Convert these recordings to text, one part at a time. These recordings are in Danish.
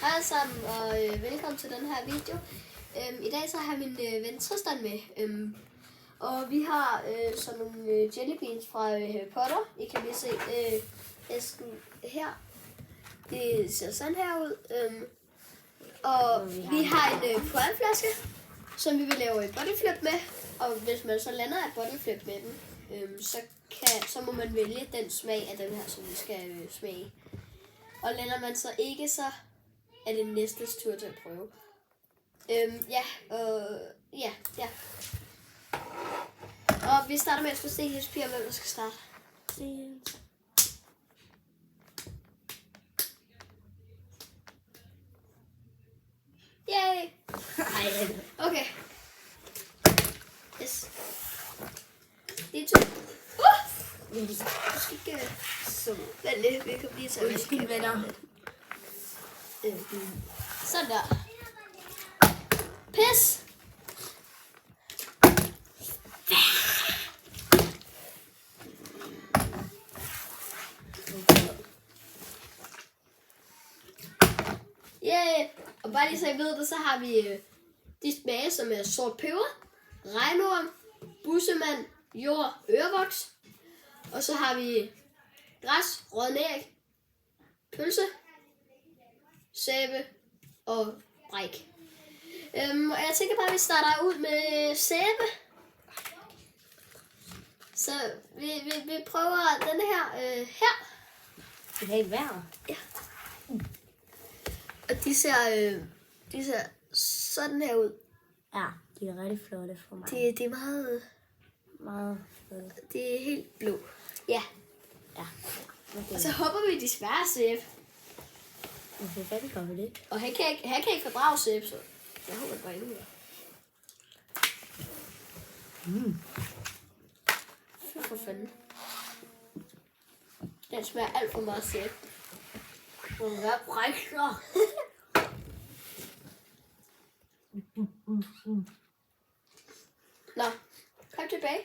Hej alle sammen, og velkommen til den her video. I dag så har min ven Tristan med. Og vi har sådan nogle jelly beans fra Harry Potter. I kan lige se æsken her. Det ser sådan her ud. Og vi har en poilflaske, som vi vil lave et bodyflip med. Og hvis man så lander et bodyflip med den, så må man vælge den smag af den her, som vi skal smage. Og lander man så ikke, så er det næstes tur til at prøve. Og vi starter med at få se Hespia, hvem der skal starte. Yay! Okay. Yes. Det er to. Du skal ikke... Vent lidt, vi kan blive så Undskyld, venner. Sådan der. Pis! Yeah! Og bare lige så I ved det, så har vi de smage, som er sort peber, regnorm, bussemand, jord, ørevoks. Og så har vi græs, rådne æg, pølse, sæbe og bræk. Og jeg tænker bare, at vi starter ud med sæbe. Så vi prøver denne her her. Det er helt værd. Ja. Og de ser sådan her ud. Ja, de er rigtig flotte for mig. De er meget flotte. De er helt blå. Ja. Ja. Og så håber vi, de smager sæbe. Hvorfor fanden gør vi det? Og han kan ikke fordrage sæbe, så jeg håber, det var endnu mere. For fanden. Den smager alt for meget sæbe. Hvad brækker? Nå, kom tilbage.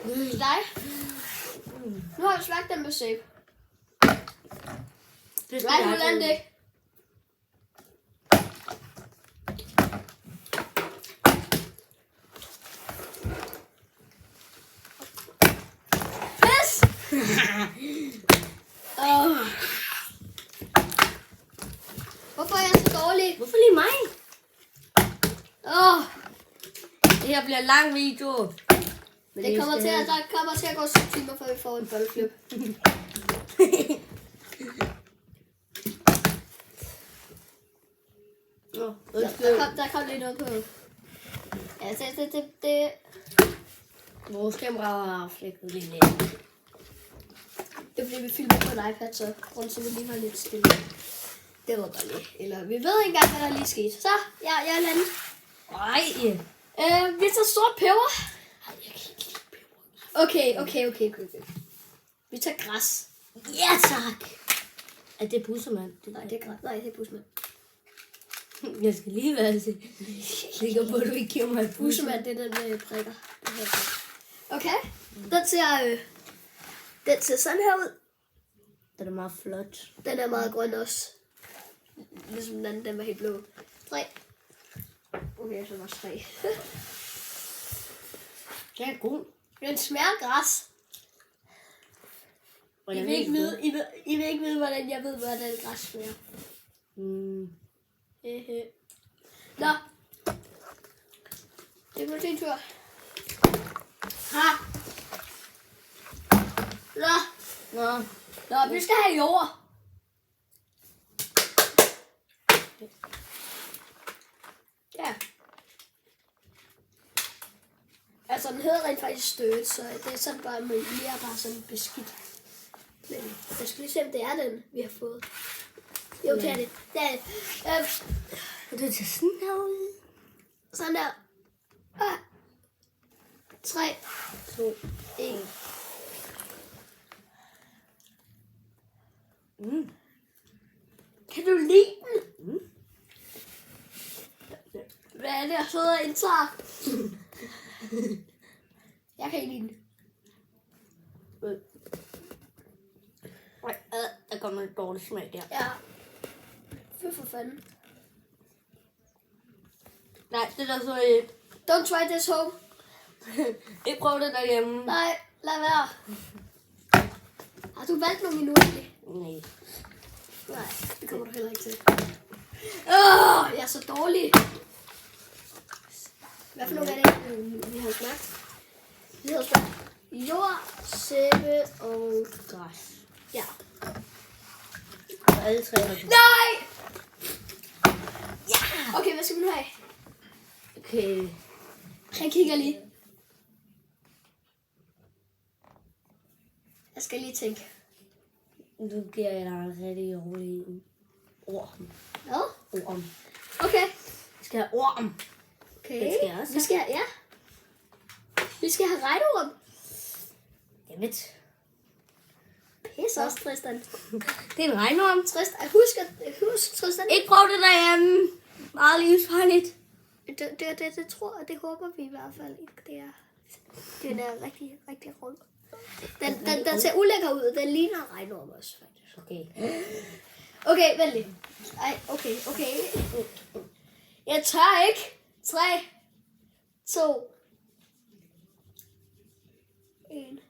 Til dig. Nu har vi smagt den med sæbe. Det Nej, nu lader det ikke. Pis! Hvorfor er jeg så dårlig? Hvorfor lige mig? Det her bliver en lang video. Men Der kommer til at gå 7 timer, før vi får en boldflip. Der kom lidt noget på. Ja, det. Vores kamera har flækket lige ned. Det bliver vi filmet på en iPad, så rundt så vi lige var lidt stille. Det var bare lige. Eller vi ved ikke engang, hvad der lige skete. Så, jeg er landet. Nej. Vi tager sort peber. Ej, jeg kan ikke lide peber. Okay. Vi tager græs. Ja, tak. Er det bussemand? Nej, det er græs. Nej, det er busmand. Jeg skal lige være sikker på, at du ikke giver mig et Busemand, det er den med prikker. Okay, den ser sådan her ud. Den er meget flot. Den er meget grøn også. Ligesom den anden, den var helt blå. 3. Okay, så var 3. Den er god. Den smager græs. I vil ikke vide, hvordan jeg ved, hvordan græs smager. Nå. Det er din tur. Nå, vi skal have jord. Ja. Altså, den hedder rent faktisk stødt, så det er sådan bare mere bare sådan beskidt. Men jeg skal lige se, om det er den, vi har fået. Jo, det er det. Det er det. Det ser sådan her ud. Sådan der. 3, 2, 1. Kan du lide den? Hvad er det, jeg sidder og indtager? Jeg kan ikke lide den. Der kommer en dårlig smag der. Ja. fanden. Nej, det der så et. Don't try this home. Ikke prøv det derhjemme. Nej, lad være. Har du valgt nogle endnu egentlig? Nej. Nej, det kommer du heller ikke til. Jeg er så dårlig. Hvad for nogle er det, vi har smagt? Vi har smagt jord, sæbe og Græs. ja. Og alle tre har du. Nej! Ja! Okay, hvad skal vi nu have? Okay. Jeg kigger lige. Jeg skal lige tænke. Nu giver jeg dig en rigtig rolig orm. Hvad? Orm. Okay. Vi skal have orm. Okay. Det skal jeg også Vi skal, ja. Vi skal have regnorm. Dammit. Pisse også, Tristan. Det er en regnorm. Tristan, husk Tristan. Ikke prøv det derhjemme. Meget livsfarligt. Det håber vi i hvert fald ikke. Den er rigtig, rigtig rund. Den ser ulækker ud. Den ligner regnorm også, faktisk. Okay. Okay, vent lige. Ej, okay. Jeg tør ikke. 3, 2, 1.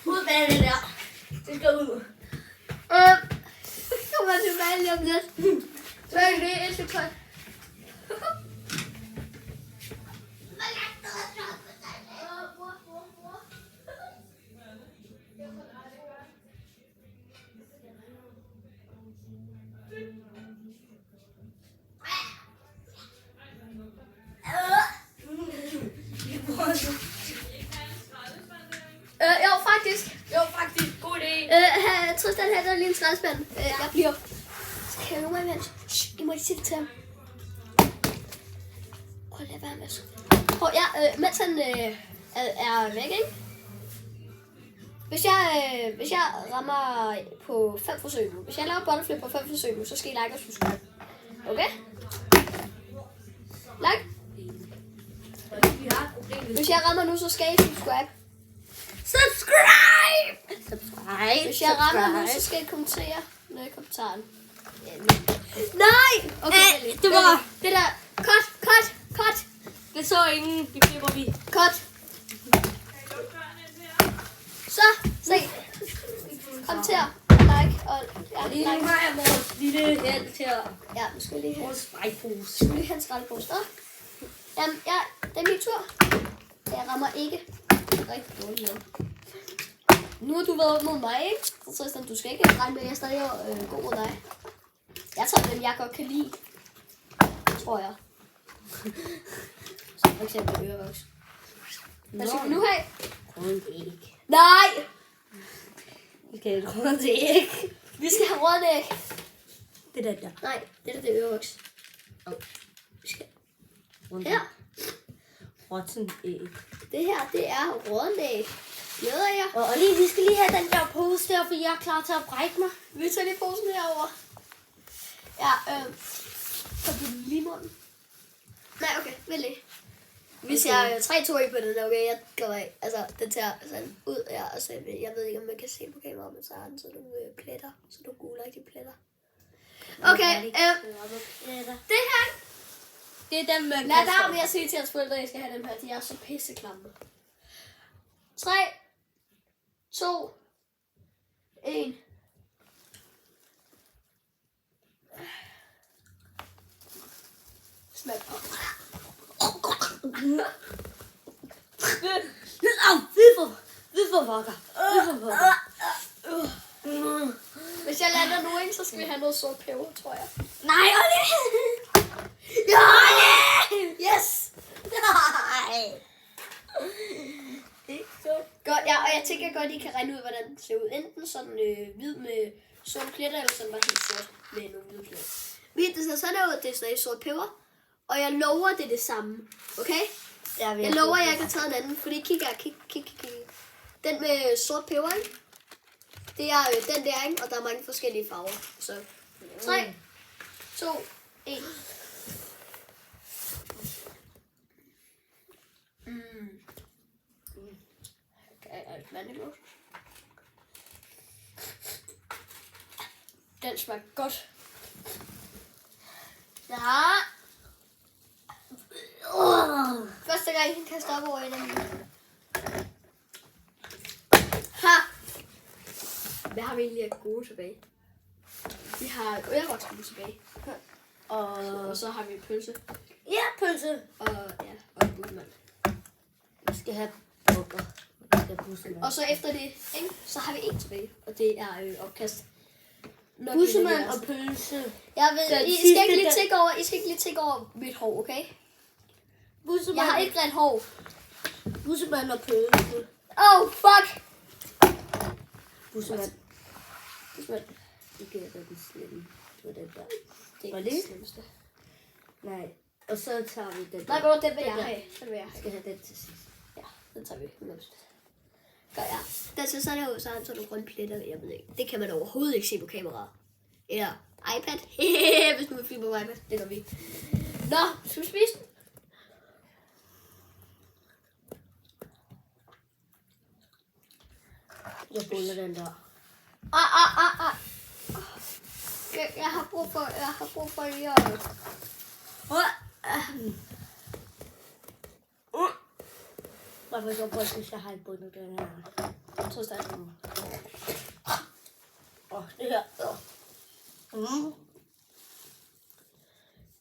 Ud med det der. Det skal ud. Kommer tilbage lige om lidt. Så er det et sekund. Jo, faktisk. God idé. Tristan henter lige en skraldespand. Jeg bliver... Så kan jeg nu med imens. I må ikke sige det til ham. Lad være med. Mens han er væk, ikke? Hvis jeg rammer på 5 forsøg nu. Hvis jeg laver butterflip på 5 forsøg nu, så skal I like og subscribe. Okay? Like. Hvis jeg rammer nu, så skal I subscribe. Hvis jeg rammer nu, så skal I kommentere nede i kommentaren. Nej! Okay, det var... Det der... Cut! Det så ingen. Det klipper vi. Cut! Så, se. Kommenter, like og... Ja, Lige nu like. har jeg vores lille held til at... Ja, nu skal vi lige have... Vores spejpose. Skal vi lige have en skraldepose? Jamen, ja, det er min tur. Jeg rammer ikke rigtig dårligt med. Nu har du været op mod mig, ikke? Så Tristan, du skal ikke regne med, at jeg stadig er god mod dig. Jeg tager den, jeg godt kan lide. Tror jeg. Så for eksempel ørevoks. Hvad skal vi nu have? Rundt æg. Nej! Vi skal have et rundt æg. Vi skal have rødt æg. Det der. Nej, det er ørevoks. Vi skal... Her. Rotten æg. Det her, det er rødt æg. Glæder jeg. Og Olli, vi skal lige have den der pose der, for jeg er klar til at brække mig. Vi tager lige posen herover. Ja, så du lige munden. Nej, okay, vent lige. Hvis jeg 3, 2, 1 på den, okay, jeg går af. Altså, den tager sådan ud, ja, og så jeg ved ikke, om man kan se på kameraet, men så har den sådan nogle pletter, så nogle gule rigtige pletter. Okay, det her, det er dem, man lad være med at sige til jeres forældre, at I skal have dem her, de er så pisseklamme. 3, 2, 1. Smag på. Hvis jeg lander nu, ikke, så skal vi have noget sort peber, tror jeg. Nej, Olli! Ja! Yes! Nej! Godt, ja, og jeg tænker godt, I kan regne ud, hvordan den ser ud. Enten sådan hvid med sorte pletter, eller sådan bare helt sort med nogle hvide pletter. Det ser sådan ud, det er stadig sort peber. Og jeg lover, det er det samme. Okay? Jeg lover, jeg ikke har taget en anden. Fordi kig. Den med sort peber, ikke? Det er den der, ikke? Og der er mange forskellige farver. Så 3, 2, 1. vaniljeost. Den smager godt. Ja. Første gang, han kaster op over en af mine. Ha! Hvad har vi egentlig af gode tilbage? Vi har ørevoksene tilbage. Og så har vi pølse. Ja, pølse. Og bussemand. Vi skal have burger. Vi skal have bussemand. Og så efter det, ikke, så har vi en tilbage. Og det er opkast. Bussemand og pølse. Jeg ved, I skal ikke lige tænke over mit hår, okay? Bussemand. Jeg har ikke rent hår. Bussemand og pølse. Oh, fuck! Bussemand. Bussemand. Ikke er den slemme. Det var den der. Det er Var ikke det? det slemmeste. Nej. Og så tager vi den Nej, der. bro, den vil jeg have. Den vil jeg Jeg have. skal have den til sidst. Ja, den tager vi. 100%. Gør jeg. Den ser sådan her ud, så har han sådan nogle grønne pletter. Jeg ved ikke. Det kan man overhovedet ikke se på kameraet. Eller iPad. Hvis man filmer på iPad. Det gør vi. Nå, skal vi spise den? Jeg buller den der. Jeg har brug for lige at... Hvorfor så prøve, hvis jeg har ikke bundet den her? Jeg tror stadig. Det her.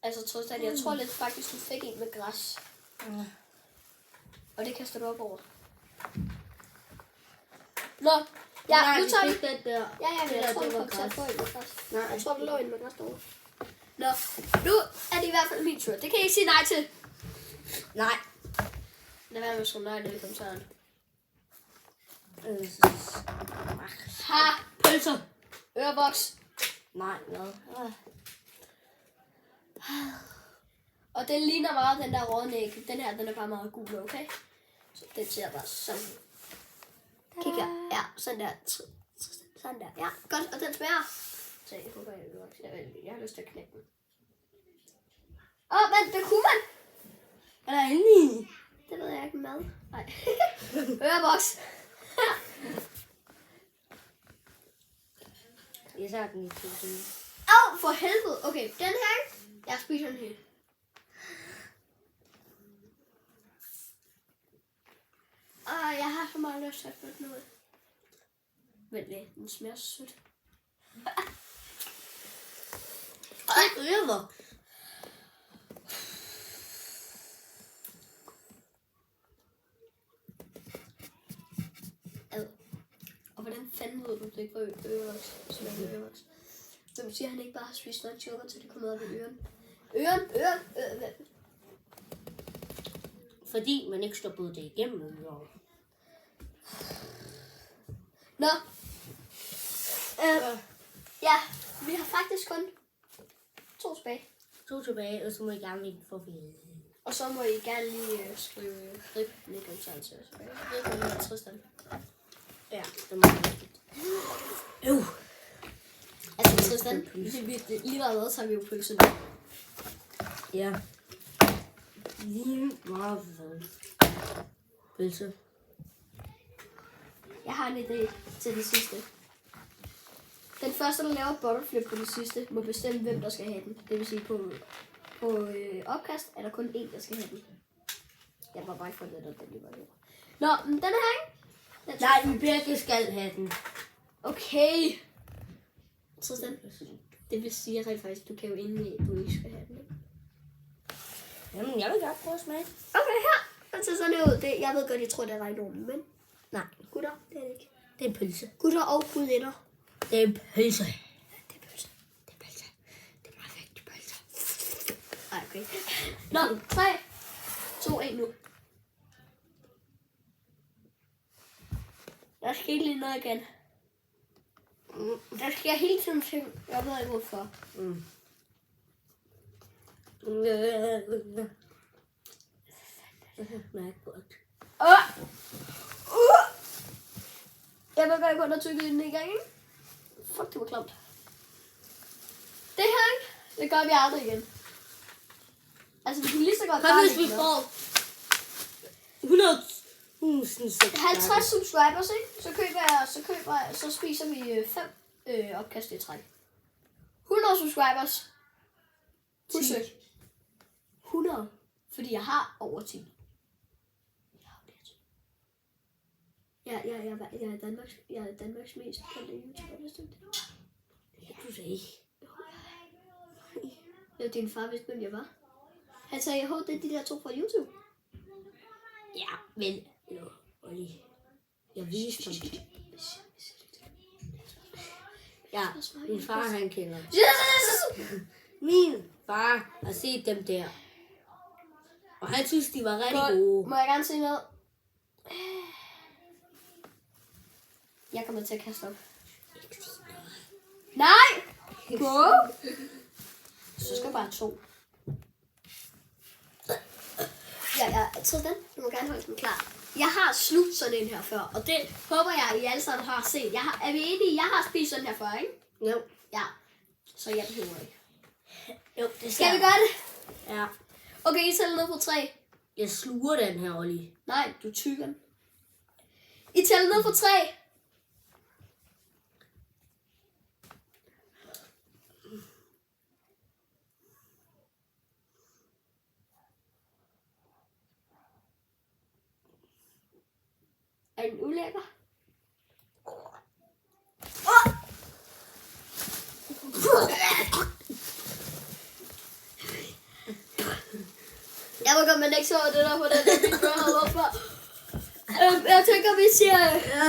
Altså, Tristan, jeg tror lidt faktisk, du fik en med græs. Og det kaster du op over. Nå, ja, Nej, nu tager vi... den der. Ja, jeg tror, det du var kom til at græs. få en med græs. Nej, Jeg tror, der lå en med græs derovre. Nå, nu er det i hvert fald min tur. Det kan I ikke sige nej til. Nej. Lad være med at skrive nej ned i kommentaren. Ha! Pølser. Ørevoks. Nej, no. Og det ligner meget den der rådne æg. Den her, den er bare meget gul, okay? Så den ser bare sådan. Kig her. Ja, sådan der. Sådan der. Ja, godt. Og den smager. Så jeg håber, jeg har lyst til at knække den. Men det kunne man. Er der inde i? Det ved jeg ikke med. Nej. Ørevoks. Jeg tager den i 1000. For helvede. Okay, den her. Jeg spiser den helt. Jeg har så meget lyst til at få den ud. Vent lidt, den smager sødt. Ørevoks. Og hvordan fanden ved du, det ikke var ørevoks? Ørevoks. Hvem siger, han ikke bare har spist nok sukker, til det kommer op i øren? Øren. Fordi man ikke stoppede det igennem øret. Nå. Ja, vi har faktisk kun 2 tilbage. 2 tilbage, og så må I gerne lige få vide. Og så må I gerne lige skrive rib ned i kommentaren til os. Rib med Tristan. Ja, det må jeg. Altså Tristan, lige meget så har vi jo pølse nu. Ja. Lige meget pølse. Jeg har en idé til det sidste. Den første, der laver butterflip på det sidste, må bestemme, hvem der skal have den. Det vil sige, på opkast er der kun én, der skal have den. Jeg var bare ikke fundet, at den lige var her. Nå, men den her, ikke? Nej, vi begge skal have den. Okay. Tristan, det vil sige, at rent faktisk, du kan jo indme, at du ikke skal have den. Ikke? Jamen, jeg vil godt prøve at smage. Okay, her. Den ser sådan ud. Jeg ved godt, jeg tror, det er enormt, men... Nej, Gutter, det er det ikke. det er en pølse. Gutter og gudinder. Det er en pølse. Det er pølse. Det er pølse. Det er meget vigtigt pølse. Ej, okay. Nå, 3, 2, 1 nu. Der sker lige noget igen. Der sker hele tiden ting. Jeg ved ikke hvorfor. Det smager godt. Jeg vil godt gå og tykke den i gang, ikke? Fuck, det var klamt. Det her, ikke? Det gør vi aldrig igen. Altså, vi kan lige så godt Hvad hvis vi får Sådan 6 50 subscribers, ikke? Så spiser vi 5 opkast i træk. 100 subscribers. Husk 100. Fordi jeg har over 10. Jeg er Danmarks mest kendte YouTuber, hvis det er det. Du sagde ikke. Ja, din far vidste, hvem jeg var. Han sagde, jeg håber, det er de der 2 fra YouTube. Ja, men... Jo, Olli. Jeg viste ham. Ja, min far han kender. Yes! Min far har set dem der. Og han synes, de var rigtig gode. Må jeg gerne se noget? Jeg kommer til at kaste op. Nej! Gå! Så skal bare 2. Ja, sådan. Du må gerne holde den klar. Jeg har slugt sådan en her før, og det håber jeg, I alle sammen har set. Er vi enige? Jeg har spist sådan her før, ikke? Jo. Ja. Så jeg behøver ikke. Jo, det Skal vi gøre det? Ja. Okay, I tæller ned på 3. Jeg sluger den her, Olli. Nej, du tykker den. I tæller ned på 3. Er den ulækker? Jeg må godt, man ikke så det der på den der video, jeg havde op for. Jeg tænker, vi siger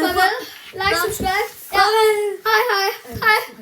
farvel, like, subscribe. Ja. Hej.